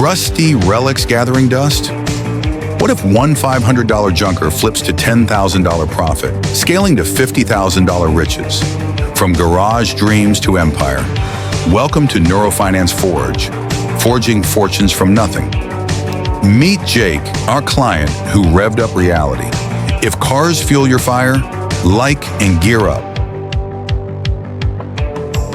Rusty relics gathering dust? What if one $500 junker flips to $10,000 profit, scaling to $50,000 riches? From garage dreams to empire. Welcome to NeuroFinance Forge, forging fortunes from nothing. Meet Jake, our client who revved up reality. If cars fuel your fire, like and gear up.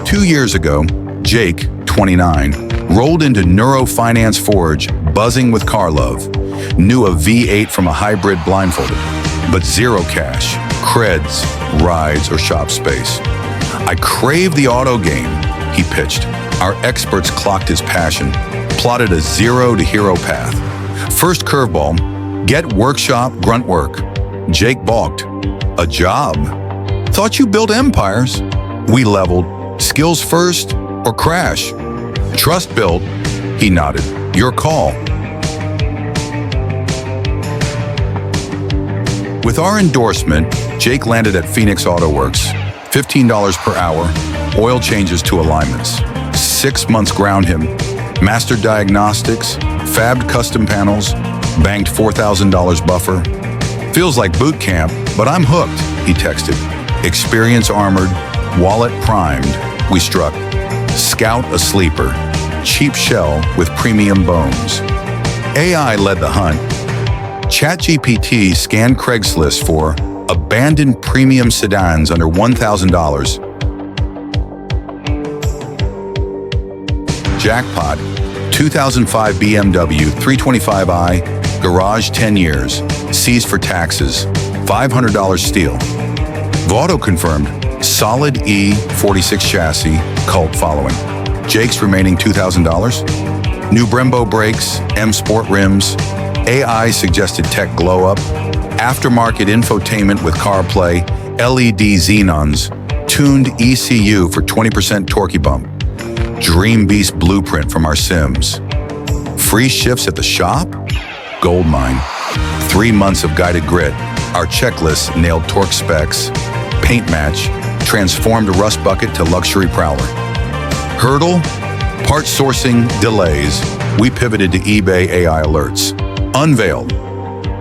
2 years ago, Jake, 29, rolled into NeuroFinance Forge, buzzing with car love. Knew a V8 from a hybrid blindfolded, but zero cash, creds, rides, or shop space. I crave the auto game, he pitched. Our experts clocked his passion, plotted a zero to hero path. First curveball, get workshop grunt work. Jake balked. A job? Thought you built empires. We leveled. Skills first or crash? Trust built. He nodded. Your call. With our endorsement, Jake landed at Phoenix Auto Works. $15 per hour, oil changes to alignments. 6 months ground him. Mastered diagnostics, fabbed custom panels, banked $4,000 buffer. Feels like boot camp, but I'm hooked, he texted. Experience armored, wallet primed, we struck. Scout a sleeper, cheap shell with premium bones. AI led the hunt. ChatGPT scanned Craigslist for abandoned premium sedans under $1,000. Jackpot, 2005 BMW 325i, garage 10 years, seized for taxes, $500 steal. VAuto confirmed, solid E46 chassis, cult following. Jake's remaining $2,000. New Brembo brakes, M Sport rims, AI suggested tech glow up, aftermarket infotainment with CarPlay, LED xenons, tuned ECU for 20% torquey bump. Dream Beast blueprint from our Sims. Free shifts at the shop? Goldmine. 3 months of guided grit. Our checklist nailed torque specs. Paint match. Transformed rust bucket to luxury prowler. Hurdle? Part sourcing delays. We pivoted to eBay AI alerts. Unveiled.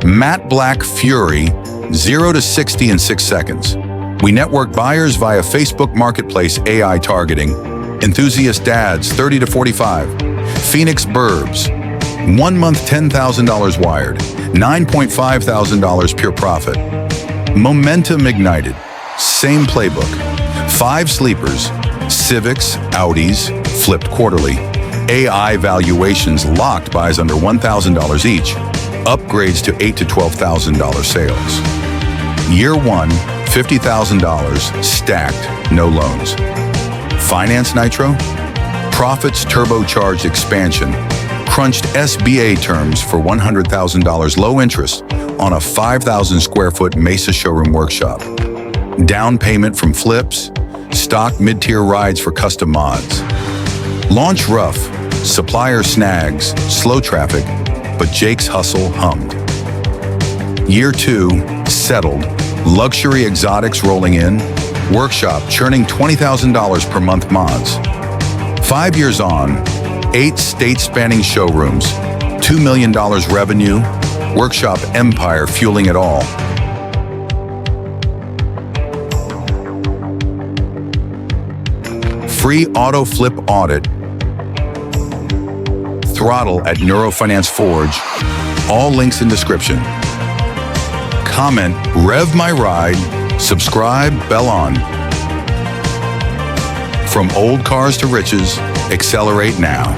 Matte Black Fury, 0 to 60 in 6 seconds. We network buyers via Facebook Marketplace AI targeting. Enthusiast dads, 30 to 45. Phoenix Burbs, 1 month $10,000 wired, $9,500 pure profit. Momentum ignited, same playbook. 5 sleepers, Civics, Audis, flipped quarterly. AI valuations locked buys under $1,000 each. Upgrades to $8,000 to $12,000 sales. Year 1, $50,000 stacked, no loans. Finance Nitro? Profits turbocharged expansion. Crunched SBA terms for $100,000 low interest on a 5,000 square foot Mesa showroom workshop. Down payment from flips. Stock mid-tier rides for custom mods. Launch rough. Supplier snags. Slow traffic. But Jake's hustle hummed. Year 2, settled. Luxury exotics rolling in. Workshop churning $20,000 per month mods. 5 years on, 8 state-spanning showrooms, $2 million revenue, workshop empire fueling it all. Free auto flip audit. Throttle at NeuroFinance Forge. All links in description. Comment, rev my ride. Subscribe, bell on. From old cars to riches, accelerate now.